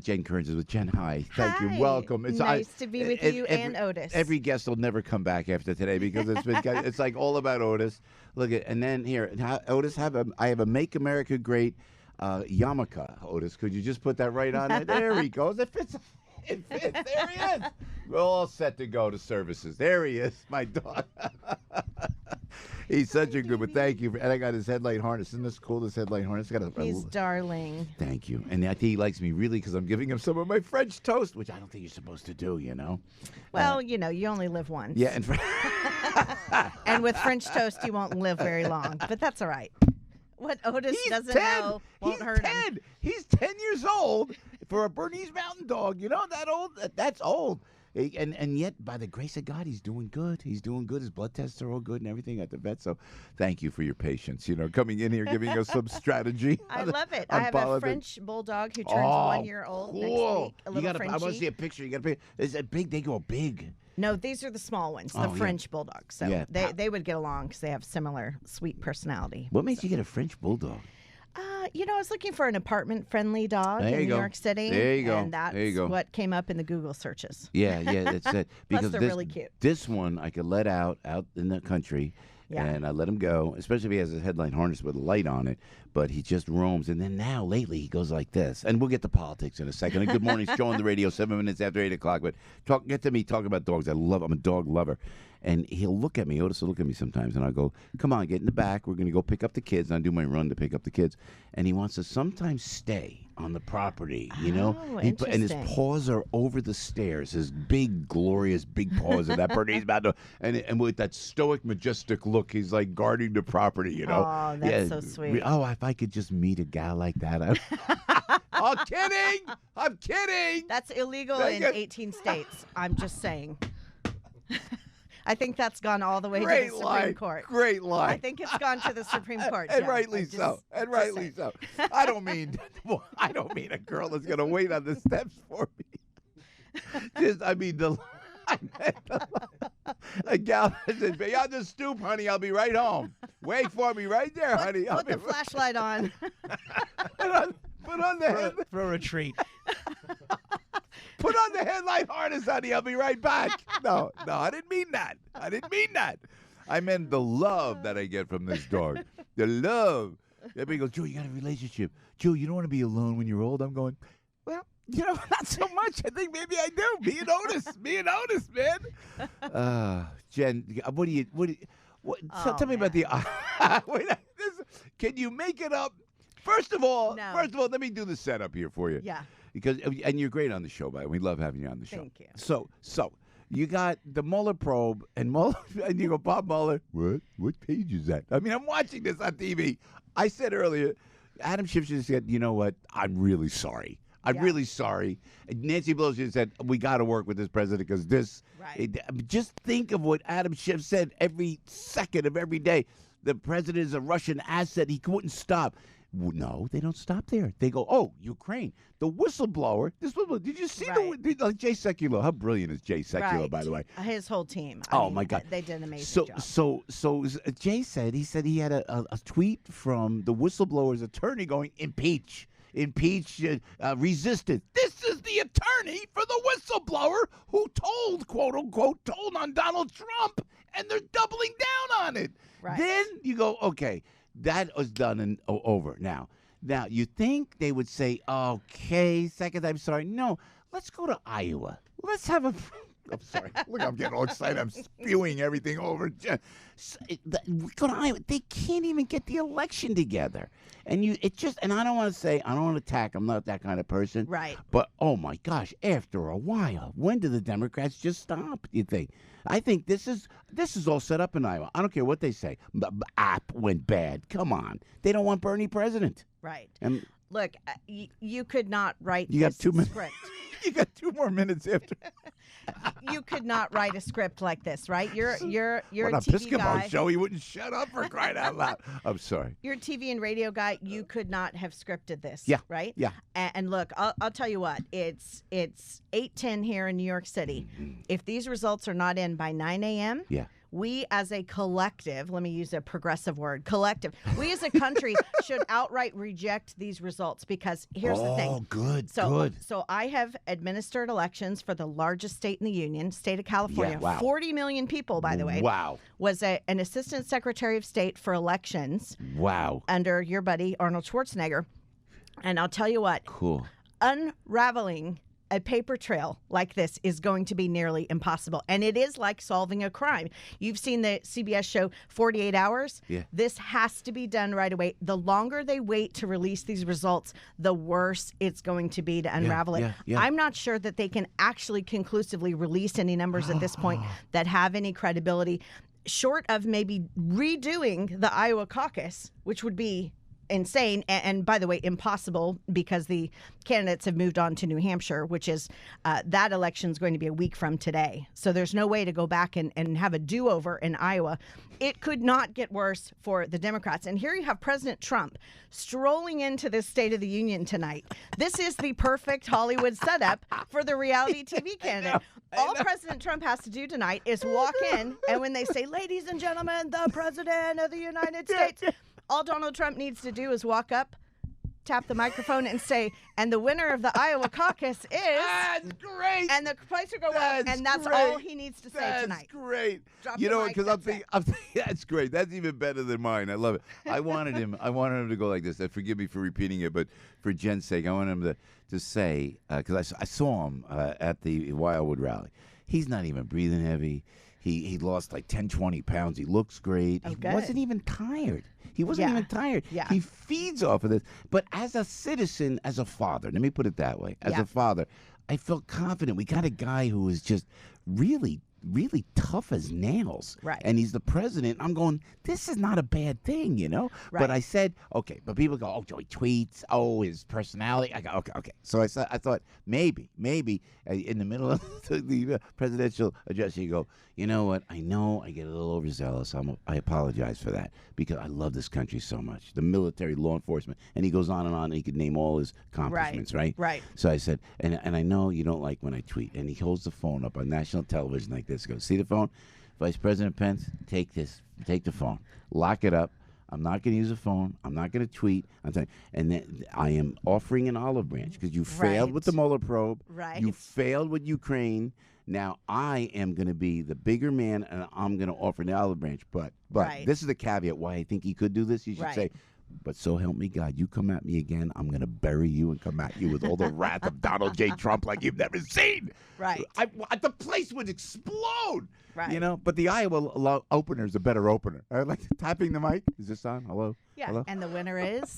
Jen Kerns is with Jen. Hi. Thank you. Welcome. Nice to be with you and Otis. Every guest will never come back after today because it's like all about Otis. Look at and then here, Otis I have a Make America Great yarmulke. Otis, could you just put that right on there? There he goes. It fits. It fits. There he is. We're all set to go to services. There he is, my dog. He's such a good one. Thank you. And I got his headlight harness. Isn't this cool, this headlight harness? He's darling. Thank you. And I think he likes me really because I'm giving him some of my French toast, which I don't think you're supposed to do, you know? Well, you only live once. Yeah. And, and with French toast, you won't live very long. But that's all right. What Otis doesn't know won't hurt him. He's 10 years old for a Bernese Mountain Dog. You know, that old? That's old. And yet, by the grace of God, he's doing good. He's doing good. His blood tests are all good and everything at the vet. So thank you for your patience, coming in here, giving us some strategy. I love it. I have a French bulldog who turns 1 year old next week. A little Frenchie. I want to see a picture. You got to. Is it big? They go big. No, these are the small ones, the French bulldogs. So they would get along because they have similar sweet personality. What makes you get a French bulldog? I was looking for an apartment-friendly dog in New York City. There you go. And that's what came up in the Google searches. Yeah, that's it. Because Plus, they're really cute. This one I could let out in the country, and I let him go, especially if he has a headlight harness with a light on it, but he just roams. And then now, lately, he goes like this. And we'll get to politics in a second. And good morning, it's Joe on the radio, 7 minutes after 8 o'clock. But get to me talking about dogs. I'm a dog lover. And he'll look at me, Otis will look at me sometimes, and I'll go, come on, get in the back. We're going to go pick up the kids. And I do my run to pick up the kids. And he wants to sometimes stay on the property, Oh, and his paws are over the stairs, his big, glorious, big paws of that Bernese Mountain Dog. And with that stoic, majestic look, he's like guarding the property, Oh, that's so sweet. Oh, if I could just meet a guy like that. I'm kidding. I'm kidding. That's illegal in 18 states. I'm just saying. I think that's gone all the way to the Supreme Court. Great line. I think it's gone to the Supreme Court. And rightly so. And rightly so. I don't mean a girl that's going to wait on the steps for me. A gal that says, "Be on the stoop, honey. I'll be right home. Wait for me right there, honey. Put the flashlight on. Put on the head for a retreat. Put on the headlight harness, honey. I'll be right back." No, I didn't mean that. I meant the love that I get from this dog. The love. Everybody goes, "Joe, you got a relationship. Joe, you don't want to be alone when you're old." I'm going, well, not so much. I think maybe I do. Me and Otis, man. Jen, tell me about the. Wait, can you make it up? First of all, let me do the setup here for you. Yeah. And you're great on the show, by the way. We love having you on the show. Thank you. So you got the Mueller probe, and you go, Bob Mueller. What page is that? I mean, I'm watching this on TV. I said earlier, Adam Schiff just said, "You know what? I'm really sorry. Really sorry." And Nancy Pelosi said, "We got to work with this president because this." Right. Just think of what Adam Schiff said every second of every day. The president is a Russian asset. He couldn't stop. No, they don't stop there. They go, "Oh, Ukraine, the whistleblower." Did you see Jay Sekulow? How brilliant is Jay Sekulow, by the way? His whole team. My God, they did an amazing job. So Jay said he had a tweet from the whistleblower's attorney going, impeach, resisted. This is the attorney for the whistleblower who quote unquote, told on Donald Trump, and they're doubling down on it. Right. Then you go, okay. That was done and over. Now, you think they would say, okay, second, I'm sorry. No, let's go to Iowa. Let's have a... I'm sorry. Look, I'm getting all excited. I'm spewing everything over. We go to Iowa. They can't even get the election together. And I don't want to attack. I'm not that kind of person. Right. But, oh, my gosh, after a while, when do the Democrats just stop, do you think? I think this is all set up in Iowa. I don't care what they say. App went bad. Come on. They don't want Bernie president. Right. And look, you could not write this script. You got 2 more minutes after. You could not write a script like this, right? You're a TV Piscopo guy. Show. He wouldn't shut up for crying out loud. I'm sorry. You're a TV and radio guy. You could not have scripted this. Yeah. Right. Yeah. And look, I'll tell you what. It's 8:10 here in New York City. Mm-hmm. If these results are not in by 9 a.m., we as a collective, let me use a progressive word, collective, we as a country should outright reject these results because here's the thing. Oh, good, good. So I have administered elections for the largest state in the union, state of California. Yeah, wow. 40 million people, by the way. Wow. Was an assistant secretary of state for elections. Wow. Under your buddy, Arnold Schwarzenegger. And I'll tell you what. Cool. Unraveling a paper trail like this is going to be nearly impossible. And it is like solving a crime. You've seen the CBS show 48 Hours. Yeah. This has to be done right away. The longer they wait to release these results, the worse it's going to be to unravel it. Yeah. I'm not sure that they can actually conclusively release any numbers at this point that have any credibility, short of maybe redoing the Iowa caucus, which would be insane and by the way impossible because the candidates have moved on to New Hampshire, which is that election is going to be a week from today, so there's no way to go back and have a do-over in Iowa. It could not get worse for the Democrats. And here you have President Trump strolling into this State of the Union tonight. This is the perfect Hollywood setup for the reality TV candidate. All President Trump has to do tonight is walk in, and when they say, "Ladies and gentlemen, the President of the United States," all Donald Trump needs to do is walk up, tap the microphone, and say, "And the winner of the Iowa caucus is..." That's great. And the place will go up, and that's great. all he needs to say tonight. That's great. Drop You the know, mic, because I'm that's thinking, that's great. That's even better than mine. I love it. I wanted him to go like this. Forgive me for repeating it, but for Jen's sake, I want him to say, because I saw him at the Wildwood rally. He's not even breathing heavy. He lost like 10, 20 pounds. He looks great. Oh, he good. wasn't even tired. He wasn't even tired. Yeah. He feeds off of this. But as a citizen, as a father, let me put it that way. As a father, I felt confident. We got a guy who is just really tough as nails. Right. And he's the president. I'm going, this is not a bad thing, you know? Right. But I said, okay. But people go, oh, he tweets. Oh, his personality. I go, okay. So I thought maybe in the middle of the presidential address, you go, you know what? I know I get a little overzealous. I apologize for that because I love this country so much. The military, law enforcement. And he goes on and he could name all his accomplishments, right? Right. So I said, and I know you don't like when I tweet. And he holds the phone up on national television like this. He goes, see the phone? Vice President Pence, take the phone. Lock it up. I'm not going to use a phone. I'm not going to tweet. And then I am offering an olive branch because you failed with the Mueller probe. Right. You failed with Ukraine. Now I am going to be the bigger man, and I'm going to offer an olive branch. But this is the caveat why I think he could do this. You should say, but so help me God, you come at me again, I'm going to bury you and come at you with all the wrath of Donald J. Trump like you've never seen. Right. The place would explode. Right. You know, but the Iowa opener is a better opener. I like tapping the mic. Is this on? Hello? Yeah. Hello? And the winner is...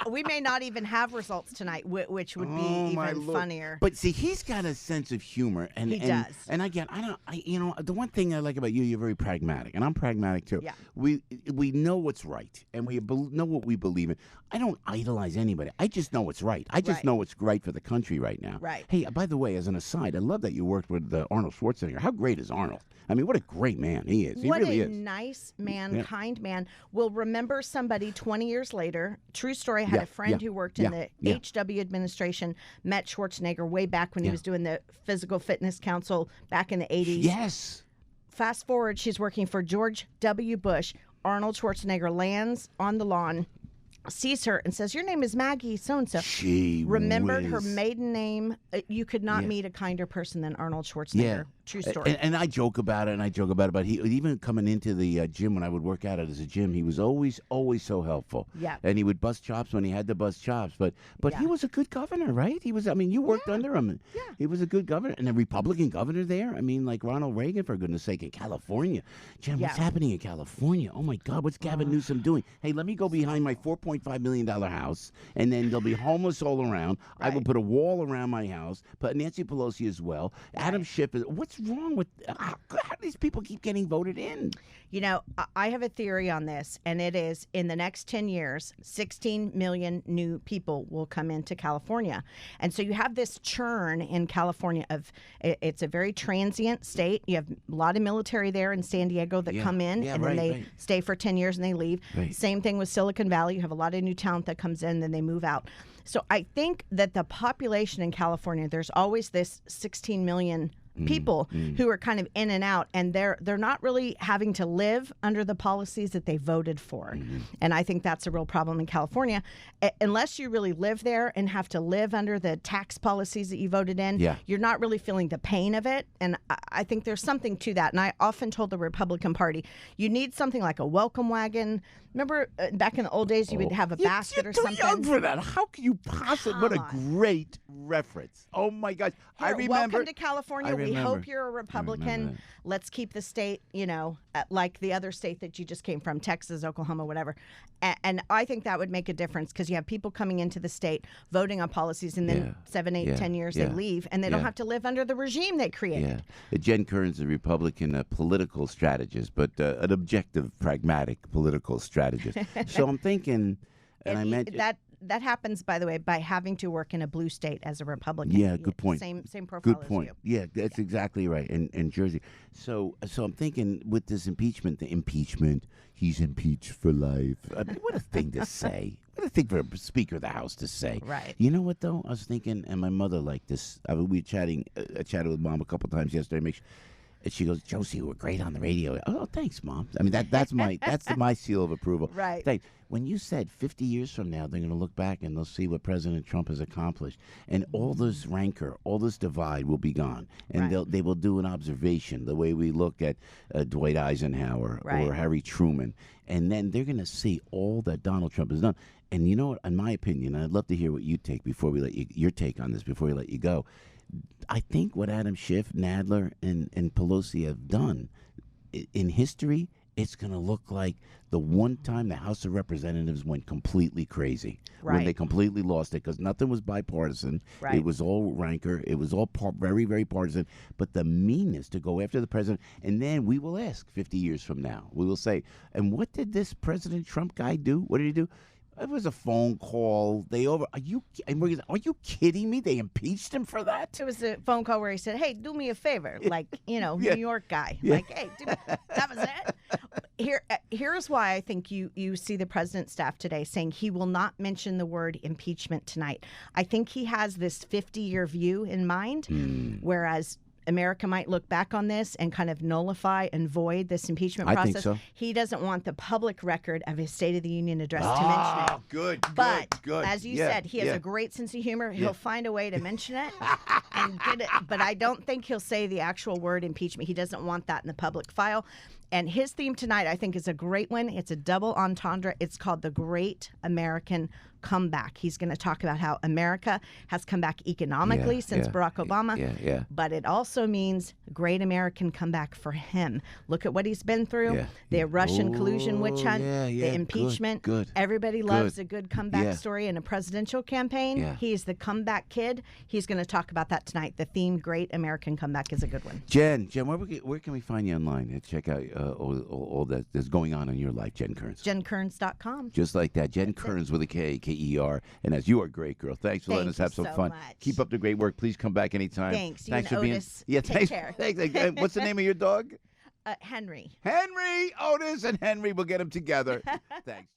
We may not even have results tonight, which would be even funnier. But see, he's got a sense of humor, and he does. And again, the one thing I like about you, you're very pragmatic, and I'm pragmatic too. Yeah. We know what's right, and we know what we believe in. I don't idolize anybody. I just know what's right. I just know what's right for the country right now. Right. Hey, by the way, as an aside, I love that you worked with Arnold Schwarzenegger. How great is Arnold? I mean, what a great man he is. He really is. What a nice man, kind man. Will remember somebody 20 years later. True story. I had a friend who worked in the HW administration, met Schwarzenegger way back when he was doing the Physical Fitness Council back in the 80s. Yes. Fast forward, she's working for George W. Bush. Arnold Schwarzenegger lands on the lawn, sees her, and says, "Your name is Maggie so-and-so." She remembered her maiden name. You could not meet a kinder person than Arnold Schwarzenegger. Yeah. True story. And I joke about it, but he even coming into the gym when I would work out as a gym, he was always so helpful. Yeah. And he would bust chops when he had to bust chops. But he was a good governor, right? He was. I mean, you worked under him. Yeah. He was a good governor, and a Republican governor there. I mean, like Ronald Reagan, for goodness sake, in California. Jim, what's happening in California? Oh my God, what's Gavin Newsom doing? Hey, let me go behind my $4.5 million house, and then there'll be homeless all around. I will put a wall around my house. Put Nancy Pelosi as well. Adam Schiff. What's wrong with? How do these people keep getting voted in? You know, I have a theory on this, and it is in the next 10 years, 16 million new people will come into California. And so you have this churn in California of it's a very transient state. You have a lot of military there in San Diego that come in, and then they stay for 10 years and they leave. Right. Same thing with Silicon Valley. You have a lot of new talent that comes in, then they move out. So I think that the population in California, there's always this 16 million people who are kind of in and out, and they're not really having to live under the policies that they voted for. And I think that's a real problem in California. Unless you really live there and have to live under the tax policies that you voted in, you're not really feeling the pain of it. And I think there's something to that. And I often told the Republican Party, you need something like a welcome wagon. Remember back in the old days, you would have a basket or something. You're too young for that. How can you possibly? What a great reference. Oh, my gosh. I remember. Welcome to California. We hope you're a Republican. Let's keep the state, like the other state that you just came from, Texas, Oklahoma, whatever. And I think that would make a difference because you have people coming into the state voting on policies, and then 7, 8, 10 years they leave, and they don't have to live under the regime they created. Jen Kerns, a Republican political strategist, but an objective, pragmatic political strategist. So I'm thinking, and I mentioned that happens, by the way, by having to work in a blue state as a Republican. Yeah, good point. Same profile. Good point. As you. Yeah, that's exactly right. In Jersey. So I'm thinking with this impeachment, he's impeached for life. I mean, what a thing to say. What a thing for a Speaker of the House to say. Right. You know what, though? I was thinking, and my mother liked this. We were chatting. I chatted with Mom a couple times yesterday. And she goes, Josie, you were great on the radio. Oh, thanks, Mom. I mean, that's my seal of approval. Right. Thanks. When you said 50 years from now, they're going to look back and they'll see what President Trump has accomplished. And all this rancor, all this divide will be gone. And they will do an observation, the way we look at Dwight Eisenhower or Harry Truman. And then they're going to see all that Donald Trump has done. And you know what, in my opinion, and I'd love to hear what you take before we let your take on this before we let you go. I think what Adam Schiff, Nadler, and Pelosi have done in history, it's going to look like the one time the House of Representatives went completely crazy. When they completely lost it because nothing was bipartisan. It was all rancor. It was all very, very partisan. But the meanness to go after the president, and then we will ask 50 years from now, we will say, and what did this President Trump guy do? What did he do? It was a phone call. Are you kidding me? They impeached him for that? It was a phone call where he said, "Hey, do me a favor," like New York guy. Like, "Hey, that was it." Here's why I think you see the president's staff today saying he will not mention the word impeachment tonight. I think he has this 50-year view in mind, whereas America might look back on this and kind of nullify and void this impeachment process. I think so. He doesn't want the public record of his State of the Union address to mention it. Good. As you said, he has a great sense of humor. He'll find a way to mention it and get it. But I don't think he'll say the actual word impeachment. He doesn't want that in the public file. And his theme tonight, I think, is a great one. It's a double entendre. It's called The Great American Comeback. He's going to talk about how America has come back economically since Barack Obama. But it also means great American comeback for him. Look at what he's been through. The Russian collusion witch hunt, the impeachment. Good. Everybody loves a good comeback story in a presidential campaign. He's the comeback kid. He's going to talk about that tonight. The theme, Great American Comeback, is a good one. Jen, where can we find you online and check out all that's going on in your life, Jen Kerns? JenKerns.com. Just like that. Jen Kerns with a K, K-E-R. And as you are a great girl. Thanks for letting us have some fun. Much. Keep up the great work. Please come back anytime. Thanks. Thanks you for and Otis, being. take care. Thanks. What's the name of your dog? Henry. Henry, Otis, and Henry. We'll get them together. Thanks.